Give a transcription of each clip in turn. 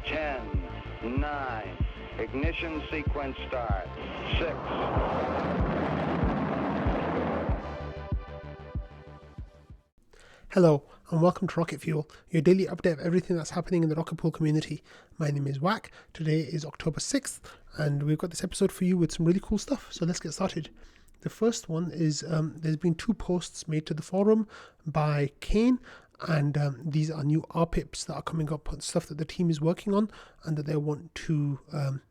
10, 9, ignition sequence start. 6. Hello and welcome to Rocket Fuel, your daily update of everything that's happening in the rocket pool community. My name is Wack. Today is October 6th and we've got this episode for you with some really cool stuff, so let's get started. The first one is there's been 2 posts made to the forum by Kane, and these are new RPIPs that are coming up, stuff that the team is working on and that they want to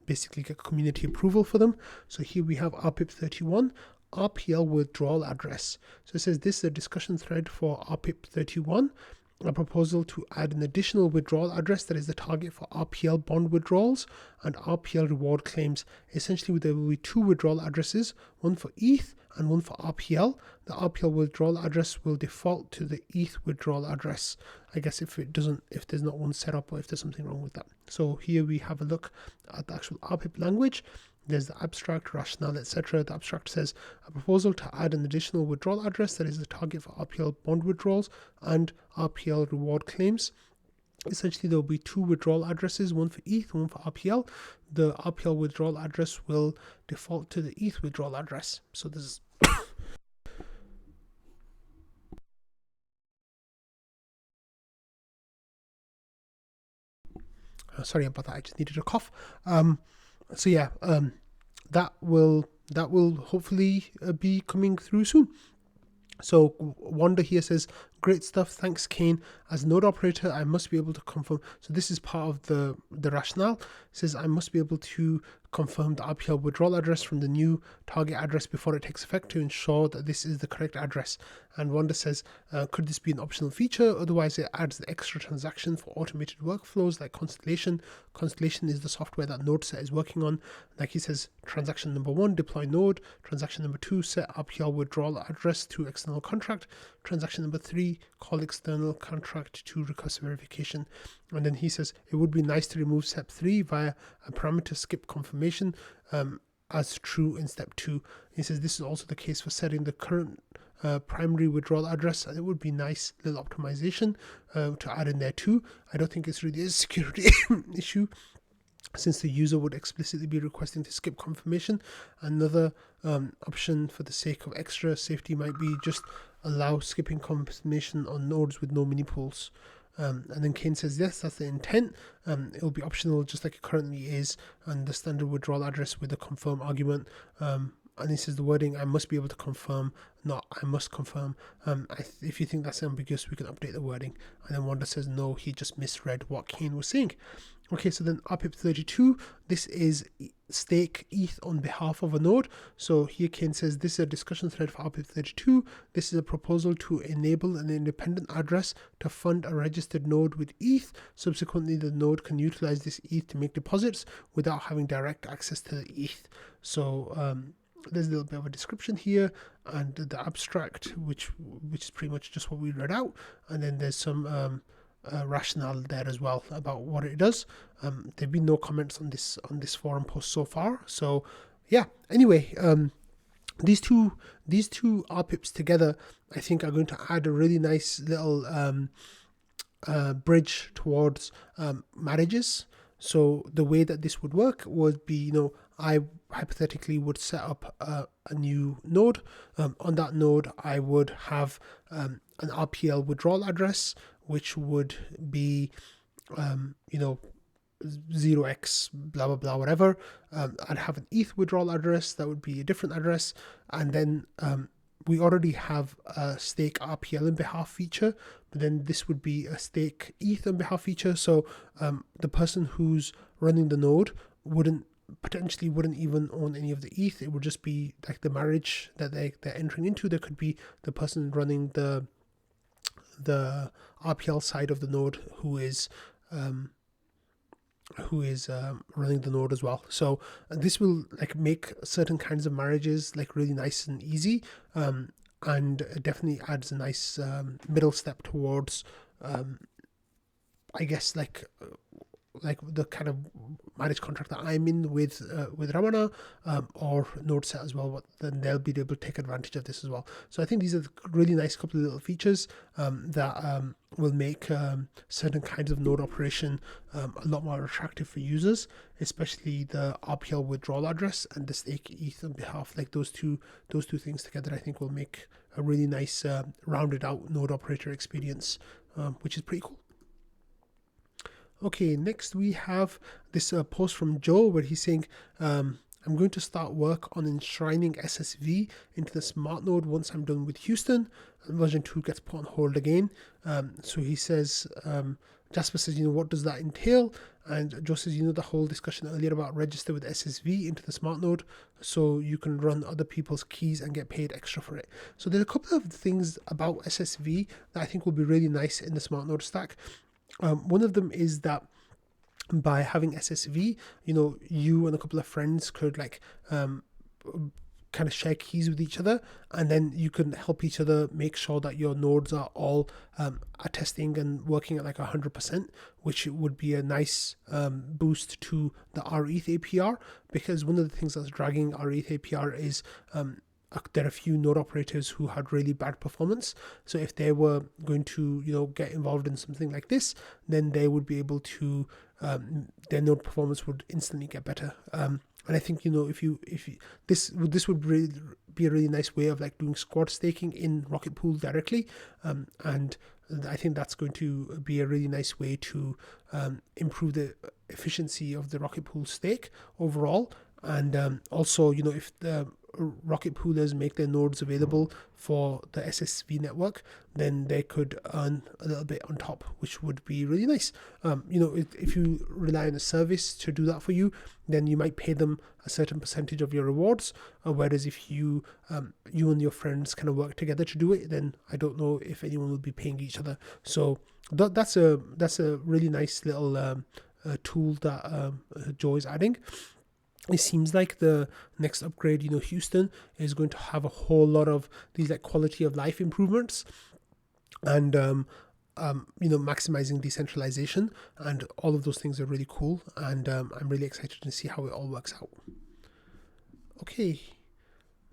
basically get community approval for them. So here we have RPIP 31, RPL withdrawal address. So it says this is a discussion thread for RPIP 31, a proposal to add an additional withdrawal address that is the target for RPL bond withdrawals and RPL reward claims. Essentially, there will be 2 withdrawal addresses, one for ETH and one for RPL. The RPL withdrawal address will default to the ETH withdrawal address. I guess if there's not one set up or if there's something wrong with that. So here we have a look at the actual RPIP language. There's the abstract, rationale, etc. The abstract says a proposal to add an additional withdrawal address that is the target for RPL bond withdrawals and RPL reward claims. Essentially, there will be 2 withdrawal addresses, one for ETH, one for RPL. The RPL withdrawal address will default to the ETH withdrawal address. So this is sorry about that, I just needed a cough. That will hopefully be coming through soon. So Wanda here says, great stuff, thanks Kane. As node operator, I must be able to confirm. So this is part of the rationale. It says I must be able to confirm the RPL withdrawal address from the new target address before it takes effect to ensure that this is the correct address. And Wanda says, could this be an optional feature? Otherwise, it adds the extra transaction for automated workflows like Constellation. Constellation is the software that NodeSet is working on. Like he says, transaction number 1, deploy node. Transaction number 2, set RPL withdrawal address to external contract. Transaction number 3, call external contract to request verification. And then he says it would be nice to remove step 3 via a parameter skip confirmation as true in step 2. He says this is also the case for setting the current primary withdrawal address, and it would be nice little optimization to add in there too. I don't think it's really a security issue, since the user would explicitly be requesting to skip confirmation. Another option for the sake of extra safety might be just allow skipping confirmation on nodes with no mini pools. And then Kane says, yes, that's the intent. It will be optional just like it currently is, and the standard withdrawal address with the confirm argument. And he says the wording, I must be able to confirm, not I must confirm. If you think that's ambiguous, we can update the wording. And then Wanda says, no, he just misread what Kane was saying. Okay, so then RPIP 32, this is stake ETH on behalf of a node. So here Kane says this is a discussion thread for RPIP 32. This is a proposal to enable an independent address to fund a registered node with ETH. Subsequently, the node can utilize this ETH to make deposits without having direct access to the ETH. So there's a little bit of a description here and the abstract, which is pretty much just what we read out. And then there's some rationale there as well about what it does. There've been no comments on this forum post so far. So yeah, anyway, these two RPIPs together, I think, are going to add a really nice little bridge towards marriages. So the way that this would work would be, I hypothetically would set up a new node. On that node, I would have an RPL withdrawal address, which would be, 0x blah, blah, blah, whatever. I'd have an ETH withdrawal address. That would be a different address. And then we already have a stake RPL on behalf feature, but then this would be a stake ETH on behalf feature. So the person who's running the node potentially wouldn't even own any of the ETH. It would just be like the marriage that they're entering into. There could be the person running the RPL side of the node who is running the node as well. So this will make certain kinds of marriages really nice and easy, and definitely adds a nice middle step towards I guess the kind of managed contract that I'm in with Ramana, or NodeSet as well, but then they'll be able to take advantage of this as well. So I think these are really nice couple of little features that will make certain kinds of node operation a lot more attractive for users, especially the RPL withdrawal address and the stake ETH on behalf. Like those two things together, I think will make a really nice rounded out node operator experience, which is pretty cool. Okay, next we have this post from Joe where he's saying, I'm going to start work on enshrining SSV into the Smartnode once I'm done with Houston, and version 2 gets put on hold again. So he says, Jasper says, what does that entail? And Joe says, the whole discussion earlier about register with SSV into the Smartnode so you can run other people's keys and get paid extra for it. So there's a couple of things about SSV that I think will be really nice in the Smartnode stack. One of them is that by having SSV, you and a couple of friends could kind of share keys with each other, and then you can help each other make sure that your nodes are all attesting and working at 100%, which would be a nice boost to the rETH APR, because one of the things that's dragging rETH APR is there are a few node operators who had really bad performance. So if they were going to, get involved in something like this, then they would be able to, their node performance would instantly get better. And I think, this would really be a really nice way of doing squad staking in Rocket Pool directly. And I think that's going to be a really nice way to improve the efficiency of the Rocket Pool stake overall. And also, if the Rocket Poolers make their nodes available for the SSV network, then they could earn a little bit on top, which would be really nice. If you rely on a service to do that for you, then you might pay them a certain percentage of your rewards. Whereas if you and your friends kind of work together to do it, then I don't know if anyone will be paying each other. So that's a really nice little tool that Joe is adding. It seems like the next upgrade, Houston, is going to have a whole lot of these quality of life improvements, and maximizing decentralization, and all of those things are really cool, and I'm really excited to see how it all works out. Okay.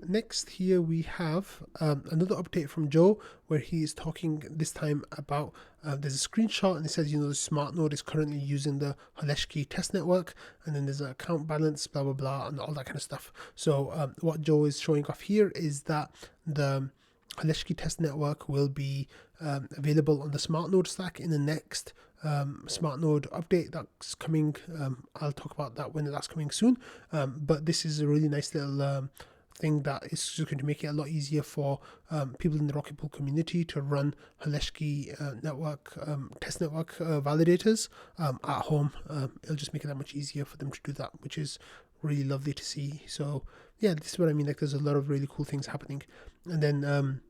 Next here we have another update from Joe where he is talking this time about there's a screenshot and it says the Smartnode is currently using the Holesky test network, and then there's an account balance, blah blah blah, and all that kind of stuff. So what Joe is showing off here is that the Holesky test network will be available on the Smartnode stack in the next Smartnode update that's coming. I'll talk about that when that's coming soon, but this is a really nice little thing that is just going to make it a lot easier for people in the Rocket Pool community to run Holesky network test network validators at home. It'll just make it that much easier for them to do that, which is really lovely to see. So yeah, this is what I mean. There's a lot of really cool things happening. And then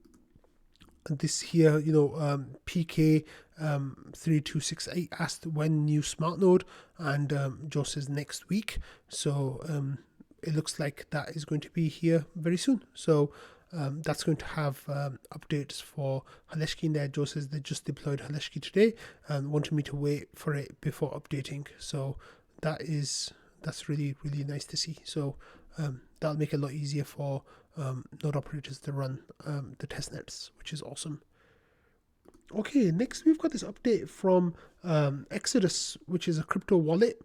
this here, PK 3268 asked when new Smartnode, and Joe says next week. So it looks like that is going to be here very soon. So that's going to have updates for Holesky in there. Joe says they just deployed Holesky today and wanted me to wait for it before updating. So that's really, really nice to see. So that'll make it a lot easier for node operators to run the testnets, which is awesome. Okay, next we've got this update from Exodus, which is a crypto wallet.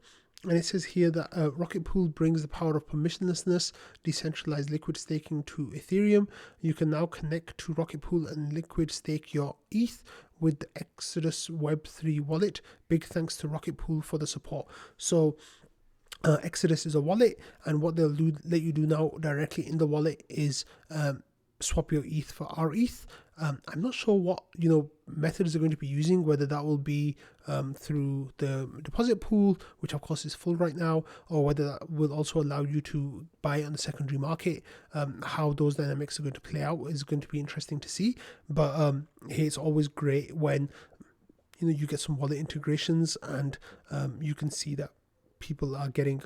And it says here that Rocket Pool brings the power of permissionlessness, decentralized liquid staking to Ethereum. You can now connect to Rocket Pool and liquid stake your ETH with the Exodus Web3 wallet. Big thanks to Rocket Pool for the support. So Exodus is a wallet, and what they'll let you do now directly in the wallet is swap your ETH for rETH. I'm not sure what methods they're going to be using, whether that will be through the deposit pool, which of course is full right now, or whether that will also allow you to buy it on the secondary market. How those dynamics are going to play out is going to be interesting to see. But hey, it's always great when you get some wallet integrations and you can see that people are getting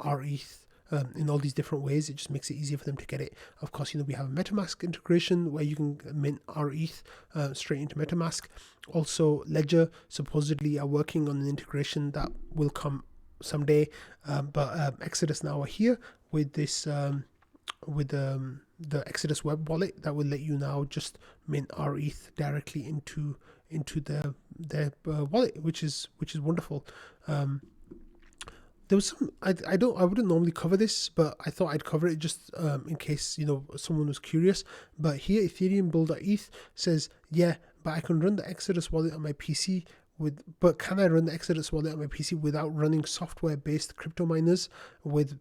rETH in all these different ways. It just makes it easier for them to get it. Of course, we have a MetaMask integration where you can mint rETH straight into MetaMask. Also, Ledger supposedly are working on an integration that will come someday. But Exodus now are here with this the Exodus web wallet that will let you now just mint rETH directly into their wallet, which is wonderful. There was some I wouldn't normally cover this, but I thought I'd cover it just in case someone was curious. But here Ethereum bull.eth says, yeah, but I can run the Exodus wallet on my PC but can I run the Exodus wallet on my PC without running software-based crypto miners with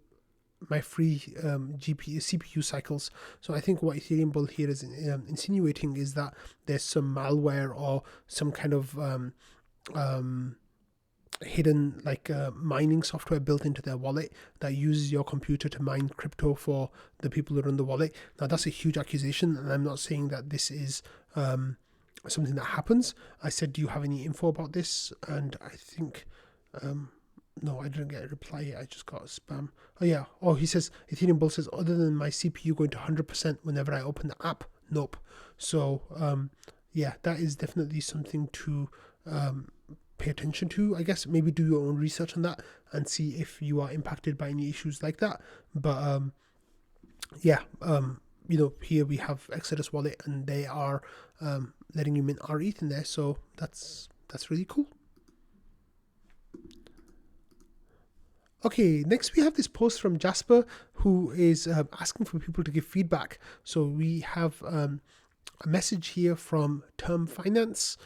my free CPU cycles? So I think what Ethereum Bull here is insinuating is that there's some malware or some kind of hidden mining software built into their wallet that uses your computer to mine crypto for the people who run the wallet. Now that's a huge accusation, and I'm not saying that this is something that happens. I said, do you have any info about this? And I think no, I didn't get a reply yet. I just got a spam. Oh yeah. Oh, he says, Ethereum Bull says, other than my CPU going to 100% whenever I open the app, nope. So yeah, that is definitely something to pay attention to. I guess maybe do your own research on that and see if you are impacted by any issues like that. But yeah, here we have Exodus wallet, and they are letting you mint rETH in there. So that's really cool. Okay, next we have this post from Jasper, who is asking for people to give feedback. So we have a message here from Term Finance,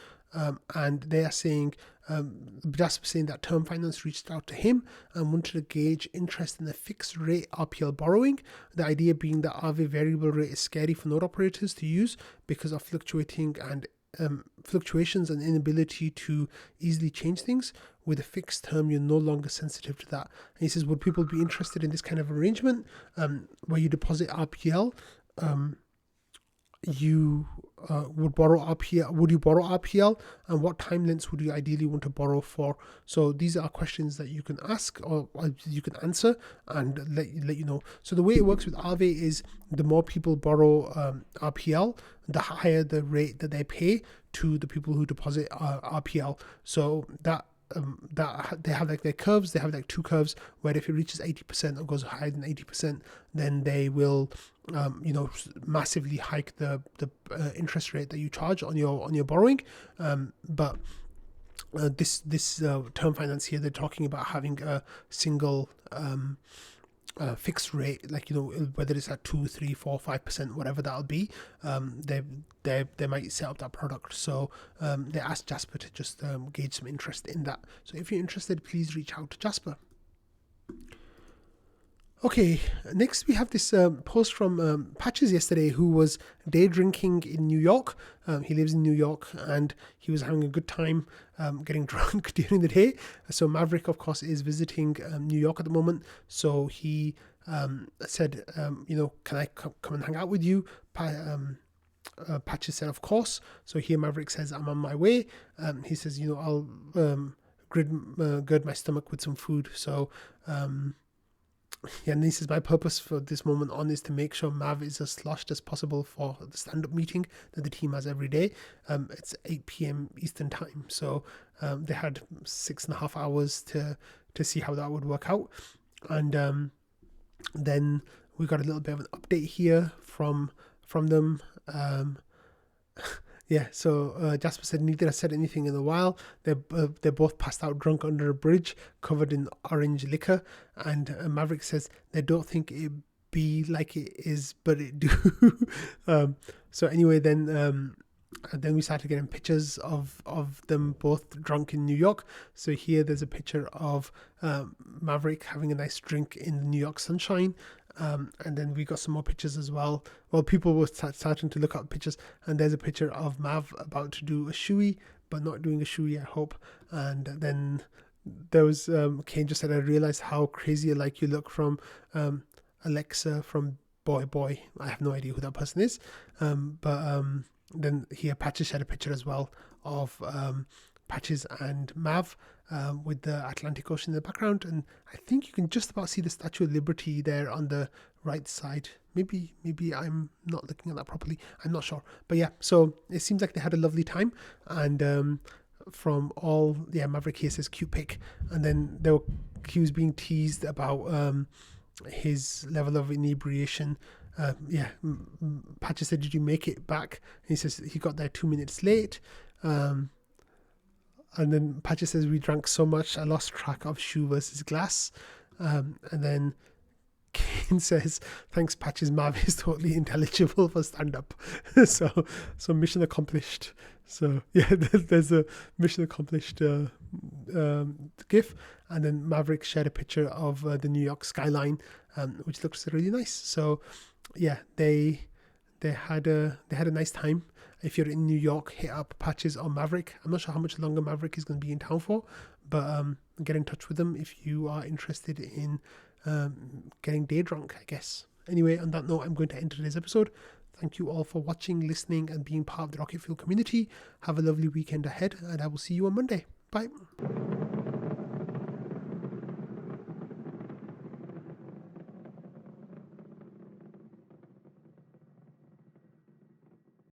and they are saying, Jasper saying that Term Finance reached out to him and wanted to gauge interest in the fixed rate RPL borrowing. The idea being that Aave variable rate is scary for node operators to use because of fluctuations and inability to easily change things. With a fixed term, you're no longer sensitive to that. And he says, would people be interested in this kind of arrangement where you deposit RPL? You would borrow RPL. Would you borrow RPL, and what time lengths would you ideally want to borrow for? So these are questions that you can ask or you can answer and let you know. So the way it works with Aave is the more people borrow RPL, the higher the rate that they pay to the people who deposit RPL. So that they have their curves. They have two curves where if it reaches 80% or goes higher than 80%, then they will massively hike the interest rate that you charge on your borrowing. But this Term Finance here, they're talking about having a single fixed rate, whether it's at 2, 3, 4, 5%, whatever that'll be. They might set up that product. So they asked Jasper to just gauge some interest in that. So if you're interested, please reach out to Jasper. Okay, next we have this post from Patches yesterday, who was day drinking in New York. He lives in New York, and he was having a good time getting drunk during the day. So Maverick, of course, is visiting New York at the moment. So he said, can I come and hang out with you? Patches said, of course. So here Maverick says, I'm on my way. He says, I'll gird my stomach with some food. So yeah, and this is my purpose for this moment on, is to make sure Mav is as sloshed as possible for the stand-up meeting that the team has every day. It's 8 p.m. Eastern time, so they had 6.5 hours to see how that would work out. And then we got a little bit of an update here from them. Yeah, so Jasper said neither has said anything in a while. They're both passed out drunk under a bridge covered in orange liquor. And Maverick says they don't think it be like it is, but it do. So anyway, then we started getting pictures of them both drunk in New York. So here there's a picture of Maverick having a nice drink in the New York sunshine. And then we got some more pictures as well. Well, people were starting to look up pictures, and there's a picture of Mav about to do a shoey, but not doing a shoey, I hope. And then there was Kane just said, I realized how crazy alike you look from Alexa from Boy. I have no idea who that person is. But then here Patches shared a picture as well of Patches and Mav with the Atlantic Ocean in the background, and I think you can just about see the Statue of Liberty there on the right side. Maybe I'm not looking at that properly, I'm not sure, but yeah, so it seems like they had a lovely time. And from all Maverick here says cute pic, and then there were he was being teased about his level of inebriation. Patches said, "Did you make it back?" And he says he got there 2 minutes late. And then Patches says, "We drank so much, I lost track of shoe versus glass." And then Kane says, "Thanks, Patches, Mav is totally intelligible for stand-up." so mission accomplished. So yeah, there's a mission accomplished gif. And then Maverick shared a picture of the New York skyline, which looks really nice. So yeah, they had a nice time. If you're in New York, hit up Patches or Maverick. I'm not sure how much longer Maverick is going to be in town for, but get in touch with them if you are interested in getting day drunk, I guess. Anyway, on that note, I'm going to end today's episode. Thank you all for watching, listening, and being part of the Rocket Fuel community. Have a lovely weekend ahead, and I will see you on Monday. Bye.